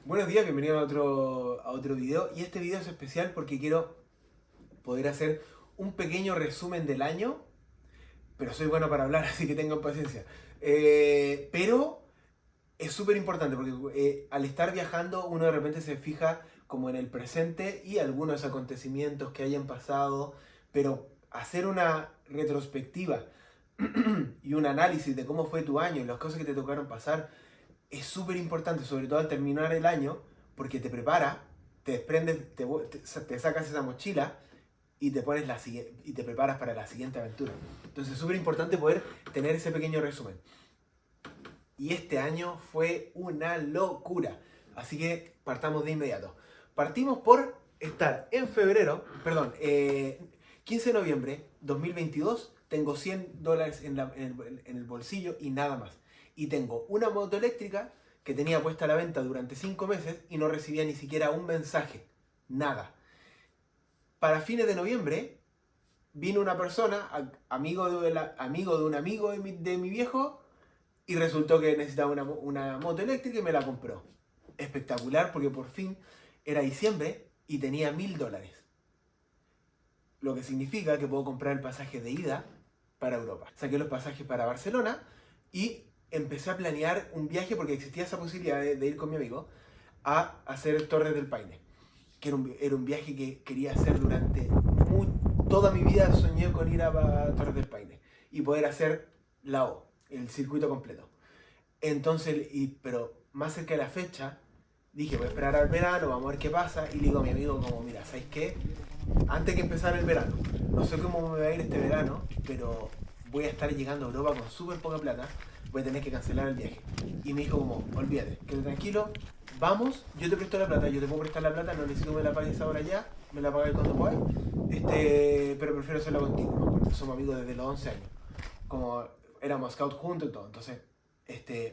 Buenos días, bienvenidos a otro video. Y este video es especial porque quiero poder hacer un pequeño resumen del año, pero soy bueno para hablar, así que tengan paciencia. Pero es súper importante porque al estar viajando uno de repente se fija como en el presente y algunos acontecimientos que hayan pasado, pero hacer una retrospectiva y un análisis de cómo fue tu año y las cosas que te tocaron pasar es súper importante, sobre todo al terminar el año, porque te prepara, te desprendes, te sacas esa mochila y te pones y te preparas para la siguiente aventura. Entonces es súper importante poder tener ese pequeño resumen. Y este año fue una locura. Así que partamos de inmediato. Partimos por estar en febrero, perdón, 15 de noviembre 2022. Tengo $100 en el bolsillo y nada más. Y tengo una moto eléctrica que tenía puesta a la venta durante 5 meses y no recibía ni siquiera un mensaje. Nada. Para fines de noviembre vino una persona, amigo de un amigo de mi viejo, y resultó que necesitaba una moto eléctrica y me la compró. Espectacular porque por fin era diciembre y tenía $1000. Lo que significa que puedo comprar el pasaje de ida para Europa. Saqué los pasajes para Barcelona y empecé a planear un viaje porque existía esa posibilidad de ir con mi amigo a hacer Torres del Paine. Que era un viaje que quería hacer durante toda mi vida. Soñé con ir a Torres del Paine y poder hacer la O, el circuito completo. Entonces, pero más cerca de la fecha, dije, voy a esperar al verano, vamos a ver qué pasa. Y le digo a mi amigo como, mira, ¿sabes qué? Antes que empezar el verano, no sé cómo me va a ir este verano, pero voy a estar llegando a Europa con súper poca plata, voy a tener que cancelar el viaje. Y me dijo como, olvídate, quédate tranquilo, vamos, yo te presto la plata, yo te puedo prestar la plata, no necesito que me la pagues ahora ya, me la pagues cuando puedas, pero prefiero hacerlo contigo, ¿no? Porque somos amigos desde los 11 años, como éramos scout juntos y todo, entonces,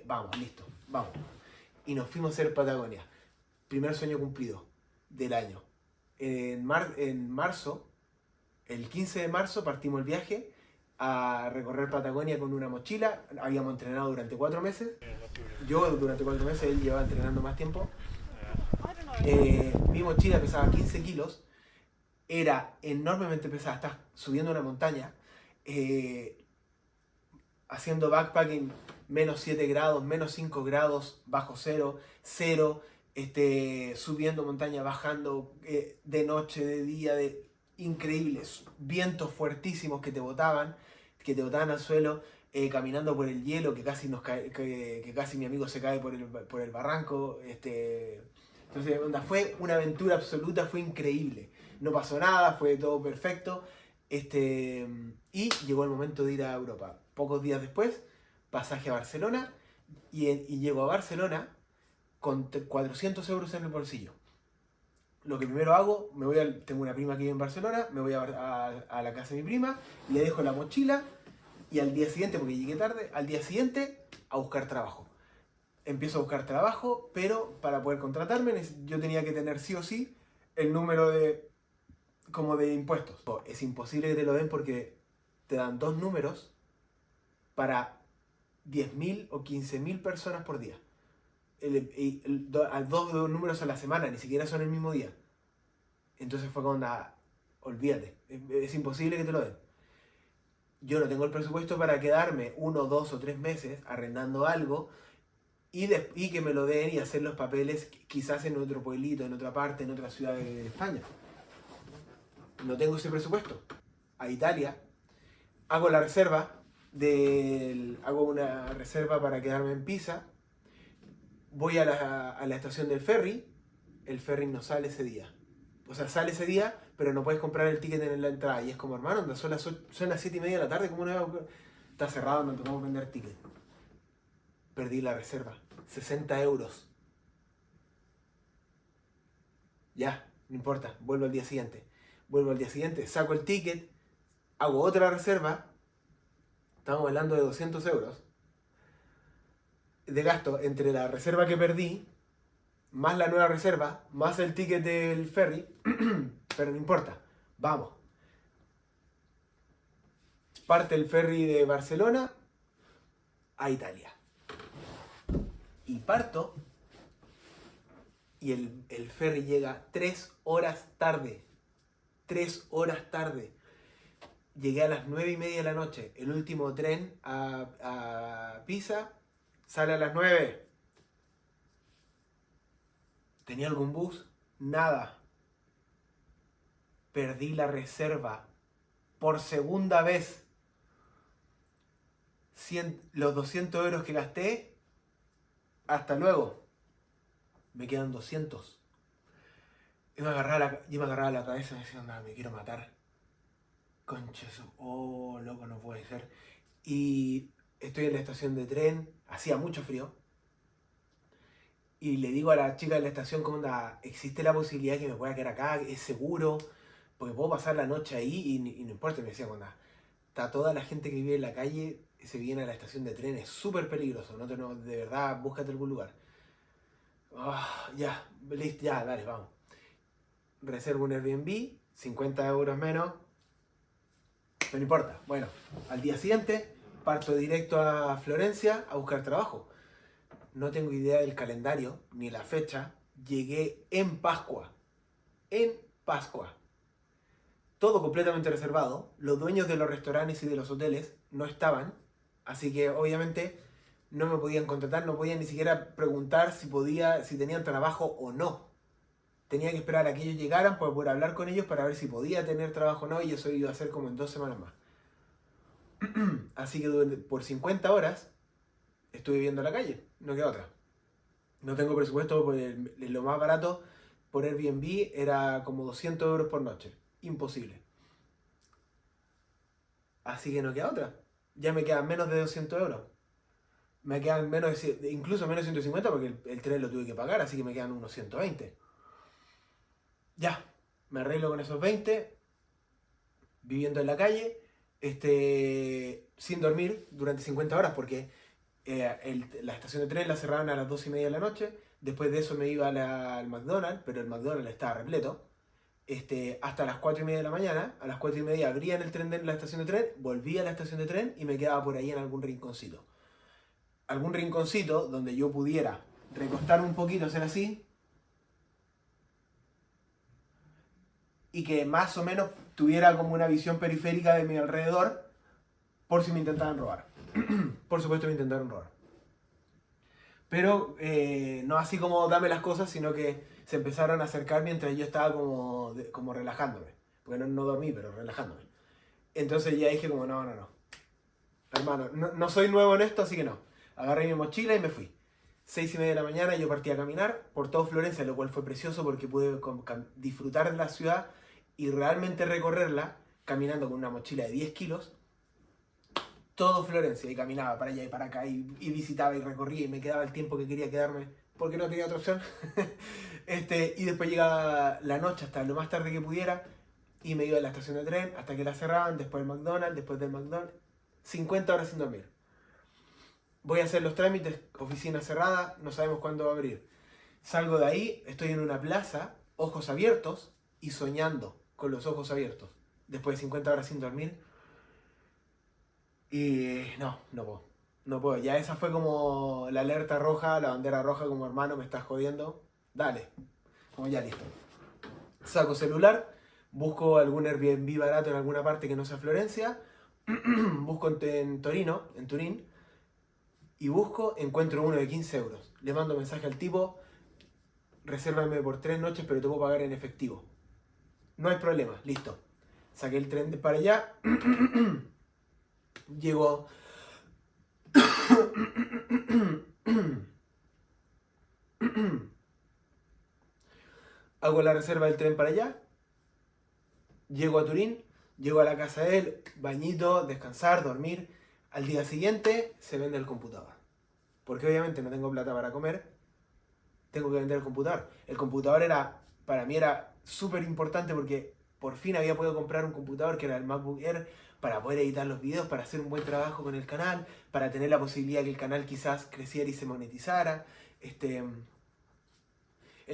vamos, listo, vamos. Y nos fuimos a hacer Patagonia, primer sueño cumplido del año. En marzo, el 15 de marzo, partimos el viaje a recorrer Patagonia con una mochila. Habíamos entrenado durante 4 meses. Yo durante 4 meses, él llevaba entrenando más tiempo. Mi mochila pesaba 15 kilos. Era enormemente pesada. Estás subiendo una montaña, haciendo backpacking, menos 7 grados, menos 5 grados, bajo cero, cero, subiendo montaña, bajando, de noche, de día, increíbles, vientos fuertísimos que te botaban al suelo, caminando por el hielo, que casi, que casi mi amigo se cae por el barranco. Entonces, onda, fue una aventura absoluta, fue increíble. No pasó nada, fue todo perfecto. Y llegó el momento de ir a Europa. Pocos días después, pasaje a Barcelona y llego a Barcelona con 400 euros en el bolsillo. Lo que primero hago, tengo una prima que vive en Barcelona, me voy a la casa de mi prima, le dejo la mochila y al día siguiente, porque llegué tarde, al día siguiente a buscar trabajo. Empiezo a buscar trabajo, pero para poder contratarme yo tenía que tener sí o sí el número de impuestos. Es imposible que te lo den porque te dan dos números para 10.000 o 15.000 personas por día. Dos números a la semana, ni siquiera son el mismo día. Entonces fue como, olvídate, es imposible que te lo den. Yo no tengo el presupuesto para quedarme 1, 2 o 3 meses arrendando algo y que me lo den y hacer los papeles quizás en otro pueblito, en otra parte, en otra ciudad de España. No tengo ese presupuesto. A Italia, hago una reserva para quedarme en Pisa, voy a la estación del ferry, el ferry no sale ese día. O sea, sale ese día, pero no puedes comprar el ticket en la entrada. Y es como, hermano, son las 7:30 de la tarde, ¿cómo no voy a... Está cerrado, no te podemos vender ticket. Perdí la reserva. 60 euros. Ya, no importa, vuelvo al día siguiente. Vuelvo al día siguiente, saco el ticket, hago otra reserva. Estamos hablando de 200 euros de gasto entre la reserva que perdí, más la nueva reserva, más el ticket del ferry. Pero no importa, vamos. Parte el ferry de Barcelona a Italia. Y parto Y el ferry llega 3 horas tarde. 3 horas tarde. Llegué a las 9:30 de la noche. El último tren a Pisa sale a las 9. ¿Tenía algún bus? Nada. Perdí la reserva. Por segunda vez. Los 200 euros que gasté. Hasta luego. Me quedan 200. Yo me agarraba la cabeza y me decía, "Anda, me quiero matar. Concha, oh, loco, no puede ser". Y estoy en la estación de tren, hacía mucho frío. Y le digo a la chica de la estación, ¿cómo anda? ¿Existe la posibilidad que me pueda quedar acá? ¿Es seguro? Porque puedo pasar la noche ahí y no importa. Y me decía, ¿cómo anda? Está toda la gente que vive en la calle, se viene a la estación de tren, es súper peligroso. De verdad, búscate algún lugar. Ya, listo, ya, dale, vamos. Reservo un Airbnb, 50 euros menos, pero no importa. Bueno, al día siguiente parto directo a Florencia a buscar trabajo. No tengo idea del calendario ni la fecha. Llegué en Pascua. En Pascua. Todo completamente reservado. Los dueños de los restaurantes y de los hoteles no estaban. Así que obviamente no me podían contratar, no podían ni siquiera preguntar si tenían trabajo o no. Tenía que esperar a que ellos llegaran para poder hablar con ellos para ver si podía tener trabajo o no, y eso iba a ser como en 2 semanas más. Así que por 50 horas estuve viviendo en la calle, no queda otra. No tengo presupuesto, pues lo más barato por Airbnb era como 200 euros por noche. Imposible. Así que no queda otra. Ya me quedan menos de 200 euros. Me quedan incluso menos de 150 porque el tren lo tuve que pagar, así que me quedan unos 120. Ya, me arreglo con esos 20, viviendo en la calle, sin dormir durante 50 horas porque la estación de tren la cerraban a las 2:30 de la noche. Después de eso me iba al McDonald's, pero el McDonald's estaba repleto. Hasta las 4:30 de la mañana. A las 4:30 abrían el tren de la estación de tren, volvía a la estación de tren y me quedaba por ahí en algún rinconcito. Algún rinconcito donde yo pudiera recostarme un poquito, hacer así, y que más o menos tuviera como una visión periférica de mi alrededor por si me intentaban robar. Por supuesto me intentaron robar. Pero no así como dame las cosas, sino que se empezaron a acercar mientras yo estaba como relajándome. Porque no dormí, pero relajándome. Entonces ya dije como, no. Hermano, no soy nuevo en esto, así que no. Agarré mi mochila y me fui. 6:30 de la mañana yo partí a caminar por todo Florencia, lo cual fue precioso porque pude disfrutar de la ciudad y realmente recorrerla caminando con una mochila de 10 kilos. Todo Florencia, y caminaba para allá y para acá y visitaba y recorría y me quedaba el tiempo que quería quedarme porque no tenía otra opción. Y después llegaba la noche hasta lo más tarde que pudiera y me iba a la estación de tren hasta que la cerraban, después después del McDonald's, 50 horas sin dormir. Voy a hacer los trámites, oficina cerrada, no sabemos cuándo va a abrir. Salgo de ahí, estoy en una plaza, ojos abiertos y soñando con los ojos abiertos. Después de 50 horas sin dormir. Y no puedo. No puedo. Ya esa fue como la alerta roja, la bandera roja, como hermano, me estás jodiendo. Dale. Como ya listo. Saco celular, busco algún Airbnb barato en alguna parte que no sea Florencia. Busco en Torino, en Turín. Y encuentro uno de 15 euros. Le mando mensaje al tipo, resérvame por 3 noches, pero te puedo pagar en efectivo. No hay problema, listo. Saqué el tren para allá. Llego. Hago la reserva del tren para allá. Llego a Turín. Llego a la casa de él. Bañito, descansar, dormir. Al día siguiente se vende el computador. Porque obviamente no tengo plata para comer. Tengo que vender el computador. El computador para mí era súper importante porque por fin había podido comprar un computador que era el MacBook Air para poder editar los videos, para hacer un buen trabajo con el canal, para tener la posibilidad que el canal quizás creciera y se monetizara. El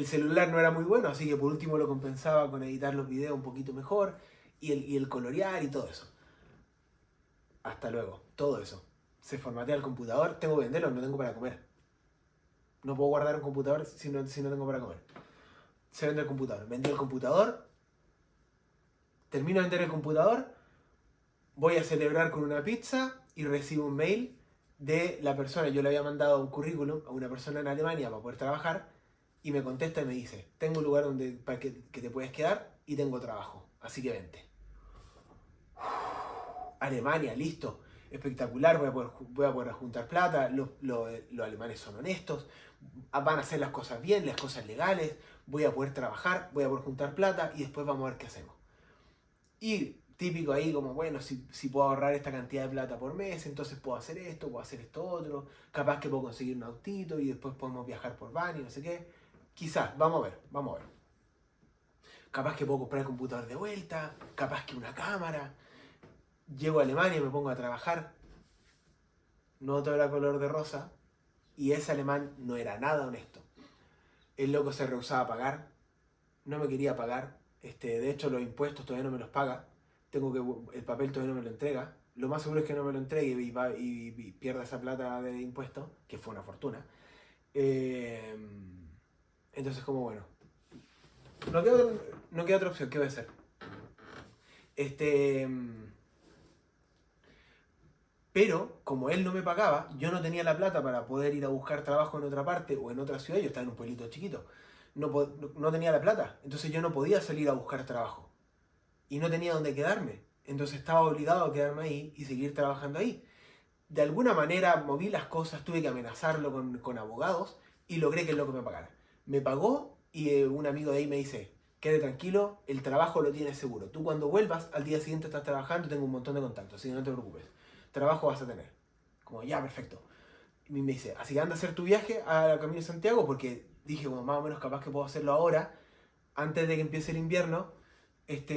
celular no era muy bueno, así que por último lo compensaba con editar los videos un poquito mejor y el colorear y todo eso. Hasta luego, todo eso. Se formatea el computador, tengo que venderlo, no tengo para comer. No puedo guardar un computador si no tengo para comer. Se vende el computador. Vendí el computador. Termino de vender el computador. Voy a celebrar con una pizza y recibo un mail de la persona. Yo le había mandado un currículum a una persona en Alemania para poder trabajar y me contesta y me dice, tengo un lugar para que te puedes quedar y tengo trabajo, así que vente. Alemania, listo, espectacular, voy a poder juntar plata, los alemanes son honestos, van a hacer las cosas bien, las cosas legales, voy a poder trabajar, voy a poder juntar plata y después vamos a ver qué hacemos. Y típico ahí como, bueno, si puedo ahorrar esta cantidad de plata por mes, entonces puedo hacer esto otro, capaz que puedo conseguir un autito y después podemos viajar por van y no sé qué. Quizás, vamos a ver. Capaz que puedo comprar el computador de vuelta, capaz que una cámara. Llego a Alemania y me pongo a trabajar. No todo era color de rosa. Y ese alemán no era nada honesto. El loco se rehusaba a pagar. No me quería pagar. De hecho, los impuestos todavía no me los paga. El papel todavía no me lo entrega. Lo más seguro es que no me lo entregue y pierda esa plata de impuestos, que fue una fortuna. Entonces, como bueno. No queda otra opción. ¿Qué voy a hacer? Pero, como él no me pagaba, yo no tenía la plata para poder ir a buscar trabajo en otra parte o en otra ciudad. Yo estaba en un pueblito chiquito. No tenía la plata. Entonces yo no podía salir a buscar trabajo. Y no tenía dónde quedarme. Entonces estaba obligado a quedarme ahí y seguir trabajando ahí. De alguna manera moví las cosas, tuve que amenazarlo con abogados y logré que el loco me pagara. Me pagó y un amigo de ahí me dice, quédate tranquilo, el trabajo lo tienes seguro. Tú cuando vuelvas, al día siguiente estás trabajando, tengo un montón de contactos, así que no te preocupes. Trabajo vas a tener. Como, ya, perfecto. Y me dice, así que anda a hacer tu viaje a Camino de Santiago, porque dije, como más o menos capaz que puedo hacerlo ahora, antes de que empiece el invierno. Antes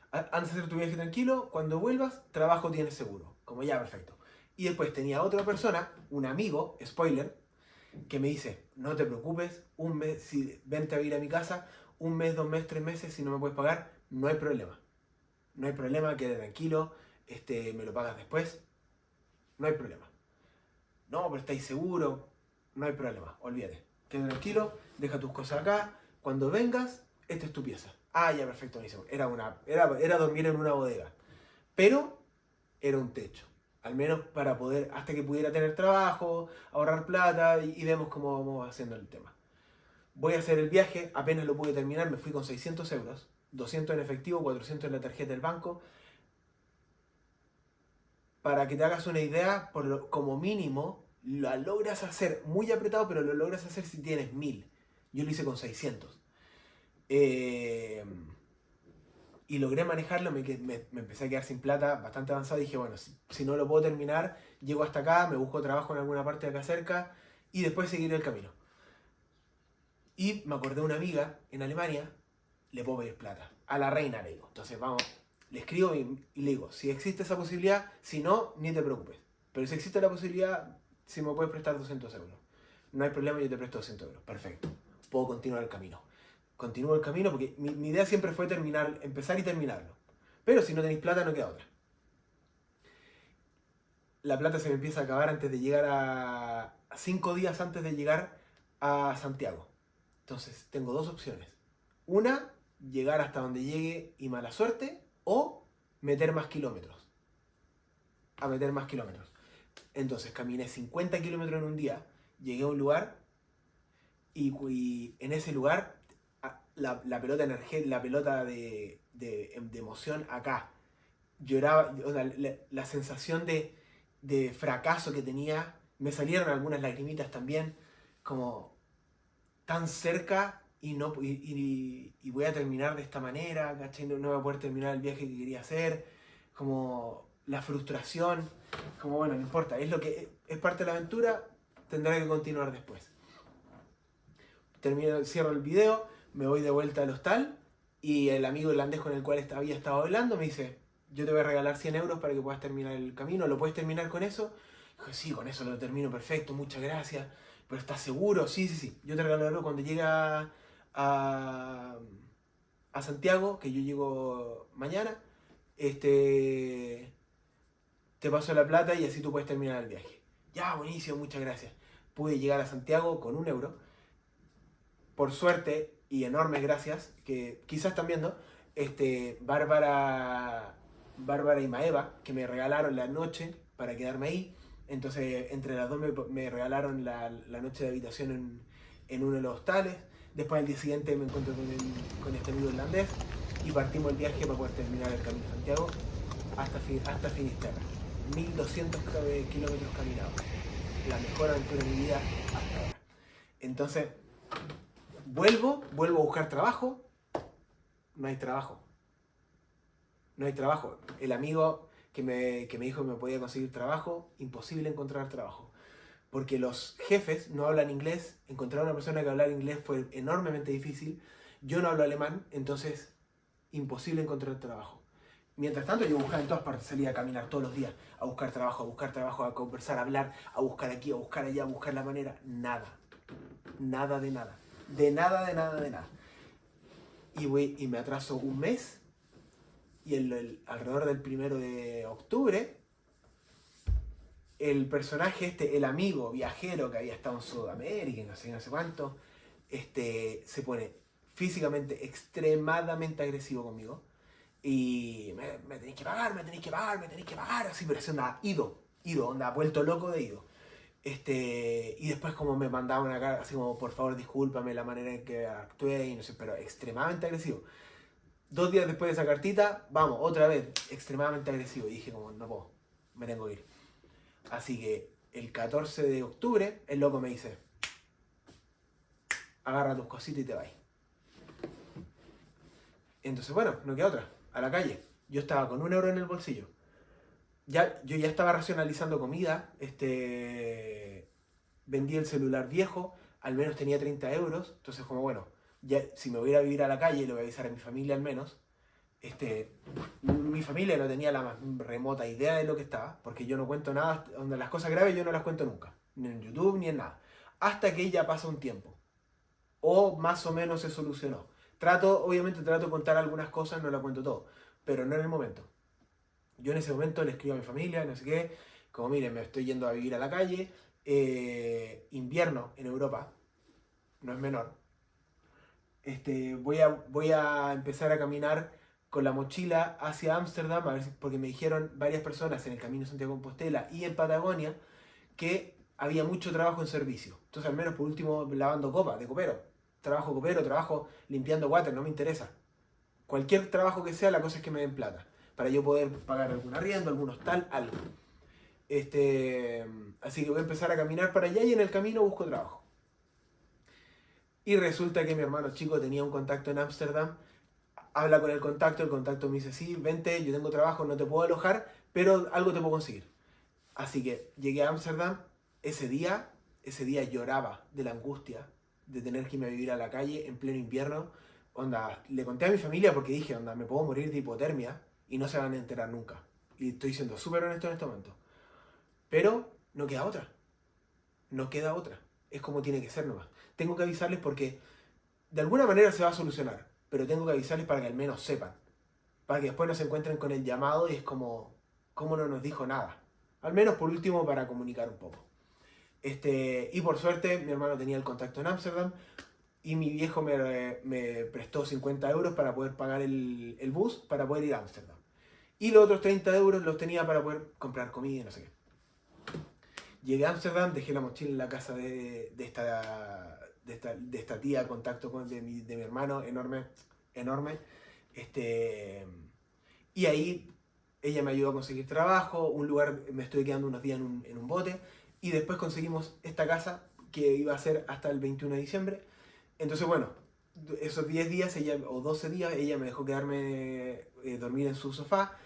de hacer tu viaje tranquilo, cuando vuelvas, trabajo tienes seguro. Como ya, perfecto. Y después tenía otra persona, un amigo, spoiler, que me dice, no te preocupes, un mes, si vente a vivir a mi casa, un mes, 2 meses, 3 meses, si no me puedes pagar, no hay problema. No hay problema, quede tranquilo, me lo pagas después, no hay problema. No, pero estáis seguros, no hay problema, olvídate. Quede tranquilo, deja tus cosas acá, cuando vengas, esta es tu pieza. Ah, ya, perfecto, buenísimo. Era dormir en una bodega, pero era un techo. Al menos para poder, hasta que pudiera tener trabajo, ahorrar plata y vemos cómo vamos haciendo el tema. Voy a hacer el viaje, apenas lo pude terminar, me fui con 600 euros, 200 en efectivo, 400 en la tarjeta del banco. Para que te hagas una idea, como mínimo, lo logras hacer muy apretado, pero lo logras hacer si tienes 1000. Yo lo hice con 600. Y logré manejarlo, me empecé a quedar sin plata, bastante avanzado. Dije, bueno, si no lo puedo terminar, llego hasta acá, me busco trabajo en alguna parte de acá cerca y después seguiré el camino. Y me acordé de una amiga en Alemania, le puedo pedir plata. A la reina le digo. Entonces vamos, le escribo y le digo, si existe esa posibilidad, si no, ni te preocupes. Pero si existe la posibilidad, si me puedes prestar 200 euros. No hay problema, yo te presto 200 euros. Perfecto. Puedo continuar el camino. Continúo el camino porque mi idea siempre fue empezar y terminarlo. Pero si no tenéis plata, no queda otra. La plata se me empieza a acabar antes de llegar a 5 días antes de llegar a Santiago. Entonces, tengo dos opciones. Una, llegar hasta donde llegue y mala suerte, o meter más kilómetros. A meter más kilómetros. Entonces, caminé 50 kilómetros en un día, llegué a un lugar y en ese lugar la pelota la pelota de emoción acá. Lloraba, o sea, la sensación de fracaso que tenía, me salieron algunas lagrimitas también, como tan cerca y no y voy a terminar de esta manera, ¿cachai? No voy a poder terminar el viaje que quería hacer, como la frustración, como bueno, no importa, es lo que es parte de la aventura, tendrá que continuar después. Cierro el video, me voy de vuelta al hostal y el amigo irlandés con el cual había estado hablando me dice, yo te voy a regalar 100 euros para que puedas terminar el camino, ¿lo puedes terminar con eso? Dije, sí, con eso lo termino perfecto, muchas gracias. ¿Pero estás seguro? Sí, sí, sí. Yo te regalo algo cuando llegue a Santiago, que yo llego mañana. Te paso la plata y así tú puedes terminar el viaje. Ya, buenísimo, muchas gracias. Pude llegar a Santiago con 1 euro. Por suerte, y enormes gracias, que quizás están viendo, Bárbara y Maeva, que me regalaron la noche para quedarme ahí. Entonces, entre las dos me regalaron la noche de habitación en uno de los hostales. Después, al día siguiente, me encuentro con este amigo irlandés y partimos el viaje para poder terminar el Camino de Santiago hasta Finisterre. 1200 kilómetros caminados. La mejor aventura de mi vida hasta ahora. Entonces, vuelvo a buscar trabajo. No hay trabajo. No hay trabajo. El amigo que me dijo que me podía conseguir trabajo, imposible encontrar trabajo. Porque los jefes no hablan inglés. Encontrar a una persona que hablara inglés fue enormemente difícil. Yo no hablo alemán, entonces imposible encontrar trabajo. Mientras tanto yo buscaba en todas partes, salía a caminar todos los días, a buscar trabajo, a conversar, a hablar, a buscar aquí, a buscar allá, a buscar la manera. Nada. Nada de nada. De nada, de nada, de nada. Y me atraso un mes y alrededor del 1 de octubre, el personaje el amigo viajero que había estado en Sudamérica y no sé cuánto, se pone físicamente extremadamente agresivo conmigo. Y me tenéis que pagar, así, pero eso onda, ido, onda, vuelto loco de ido. Y después como me mandaba una carta, así como, por favor, discúlpame la manera en que actué, y no sé, pero extremadamente agresivo. 2 días después de esa cartita, vamos, otra vez, extremadamente agresivo. Y dije como, no puedo, me tengo que ir. Así que el 14 de octubre, el loco me dice, agarra tus cositas y te vas. Entonces, bueno, no queda otra, a la calle. Yo estaba con 1 euro en el bolsillo. Yo ya estaba racionalizando comida, vendí el celular viejo, al menos tenía 30 euros, entonces como bueno, ya si me voy a ir a vivir a la calle, le voy a avisar a mi familia al menos. Mi familia no tenía la más remota idea de lo que estaba, porque yo no cuento nada, donde las cosas graves yo no las cuento nunca, ni en YouTube ni en nada, hasta que ya pasa un tiempo, o más o menos se solucionó. Obviamente trato de contar algunas cosas, no las cuento todo, pero no en el momento. Yo en ese momento le escribo a mi familia, no sé qué, como miren, me estoy yendo a vivir a la calle, invierno en Europa, no es menor. Voy a empezar a caminar con la mochila hacia Ámsterdam, porque me dijeron varias personas en el Camino de Santiago de Compostela y en Patagonia que había mucho trabajo en servicio. Entonces, al menos por último, lavando copa, de copero. Trabajo copero, trabajo limpiando water, no me interesa. Cualquier trabajo que sea, la cosa es que me den plata, para yo poder pagar algún arriendo, algún hostal, algo. Así que voy a empezar a caminar para allá y en el camino busco trabajo. Y resulta que mi hermano chico tenía un contacto en Ámsterdam, habla con el contacto me dice, sí, vente, yo tengo trabajo, no te puedo alojar, pero algo te puedo conseguir. Así que llegué a Ámsterdam, ese día lloraba de la angustia de tener que irme a vivir a la calle en pleno invierno. Onda, le conté a mi familia porque dije, onda, me puedo morir de hipotermia y no se van a enterar nunca. Y estoy siendo súper honesto en este momento. Pero no queda otra. No queda otra. Es como tiene que ser nomás. Tengo que avisarles porque de alguna manera se va a solucionar. Pero tengo que avisarles para que al menos sepan. Para que después no se encuentren con el llamado y es como, ¿cómo no nos dijo nada? Al menos por último para comunicar un poco. Y por suerte mi hermano tenía el contacto en Ámsterdam y mi viejo me prestó 50 euros para poder pagar el bus para poder ir a Ámsterdam. Y los otros 30 euros los tenía para poder comprar comida y no sé qué. Llegué a Ámsterdam, dejé la mochila en la casa de esta tía, contacto de mi hermano, enorme. Y ahí ella me ayudó a conseguir trabajo, un lugar, me estuve quedando unos días en un bote, y después conseguimos esta casa que iba a ser hasta el 21 de diciembre. Entonces, bueno, esos 10 días, o 12 días, ella me dejó quedarme, dormir en su sofá.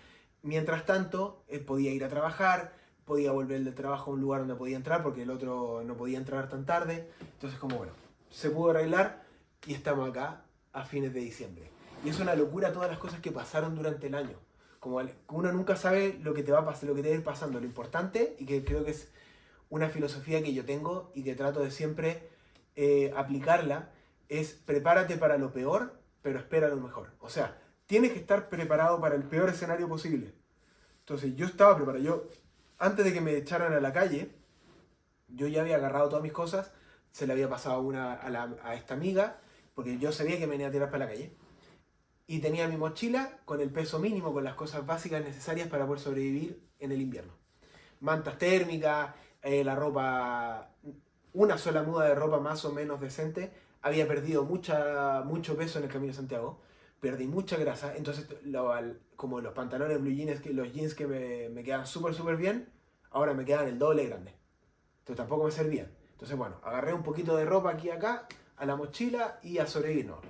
Mientras tanto, podía ir a trabajar, podía volver del trabajo a un lugar donde podía entrar, porque el otro no podía entrar tan tarde. Entonces, como bueno, se pudo arreglar y estamos acá a fines de diciembre. Y es una locura todas las cosas que pasaron durante el año. Como uno nunca sabe lo que te va a pasar, lo que te va a ir pasando. Lo importante, y que creo que es una filosofía que yo tengo y que trato de siempre aplicarla, es prepárate para lo peor, pero espera lo mejor. O sea, tienes que estar preparado para el peor escenario posible. Entonces yo estaba preparado. Yo, antes de que me echaran a la calle, yo ya había agarrado todas mis cosas, se le había pasado una a esta amiga, porque yo sabía que me venía a tirar para la calle. Y tenía mi mochila con el peso mínimo, con las cosas básicas necesarias para poder sobrevivir en el invierno. Mantas térmicas, la ropa, una sola muda de ropa más o menos decente. Había perdido mucho peso en el Camino de Santiago, perdí mucha grasa, entonces como los pantalones blue jeans, los jeans que me quedan súper bien, ahora me quedan el doble grande. Entonces tampoco me servían. Entonces bueno, agarré un poquito de ropa aquí y acá, a la mochila y a sobrevivir, no.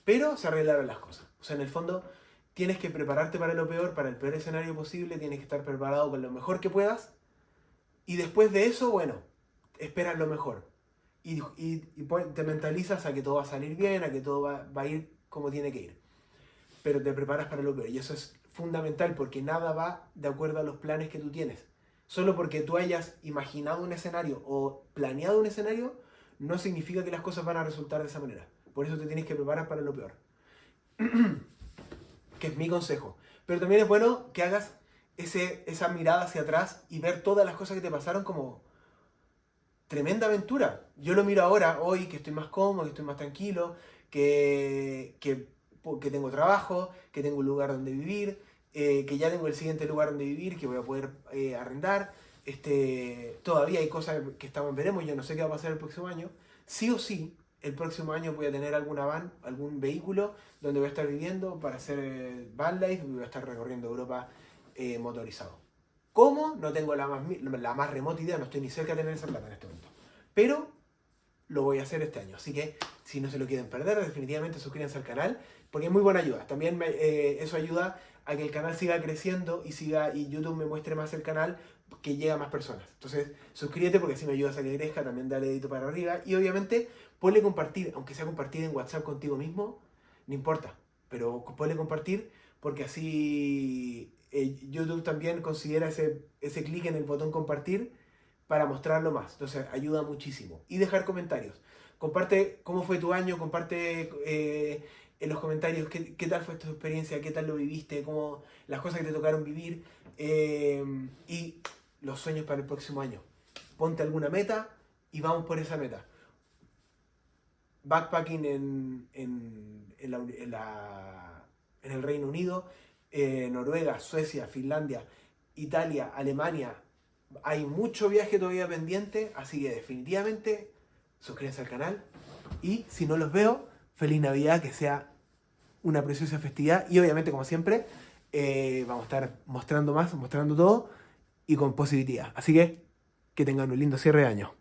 Pero se arreglaron las cosas. O sea, en el fondo tienes que prepararte para lo peor, para el peor escenario posible, tienes que estar preparado con lo mejor que puedas. Y después de eso, bueno, esperas lo mejor. Y te mentalizas a que todo va a salir bien, a que todo va a ir como tiene que ir. Pero te preparas para lo peor. Y eso es fundamental porque nada va de acuerdo a los planes que tú tienes. Solo porque tú hayas imaginado un escenario o planeado un escenario, no significa que las cosas van a resultar de esa manera. Por eso te tienes que preparar para lo peor. Que es mi consejo. Pero también es bueno que hagas esa mirada hacia atrás y ver todas las cosas que te pasaron como tremenda aventura. Yo lo miro ahora, hoy, que estoy más cómodo, que estoy más tranquilo, que tengo trabajo, que tengo un lugar donde vivir, que ya tengo el siguiente lugar donde vivir, que voy a poder arrendar. Todavía hay cosas que estamos veremos, yo no sé qué va a pasar el próximo año. Sí o sí, el próximo año voy a tener alguna van, algún vehículo donde voy a estar viviendo para hacer van life, voy a estar recorriendo Europa motorizado. ¿Cómo? No tengo la más remota idea, no estoy ni cerca de tener esa plata en este momento. Pero lo voy a hacer este año. Así que si no se lo quieren perder, definitivamente suscríbanse al canal, porque es muy buena ayuda. También eso ayuda a que el canal siga creciendo y YouTube me muestre más el canal, que llegue a más personas. Entonces, suscríbete porque así me ayudas a que crezca, también dale dedito para arriba. Y obviamente, ponle compartir, aunque sea compartir en WhatsApp contigo mismo, no importa. Pero ponle compartir porque así YouTube también considera ese clic en el botón compartir para mostrarlo más. Entonces ayuda muchísimo. Y dejar comentarios. Comparte cómo fue tu año, comparte en los comentarios qué tal fue tu experiencia, qué tal lo viviste, cómo, las cosas que te tocaron vivir y los sueños para el próximo año. Ponte alguna meta y vamos por esa meta. Backpacking en el Reino Unido, Noruega, Suecia, Finlandia, Italia, Alemania. Hay mucho viaje todavía pendiente, así que definitivamente suscríbanse al canal. Y si no los veo, feliz Navidad, que sea una preciosa festividad. Y obviamente, como siempre, vamos a estar mostrando más, mostrando todo y con positividad. Así que tengan un lindo cierre de año.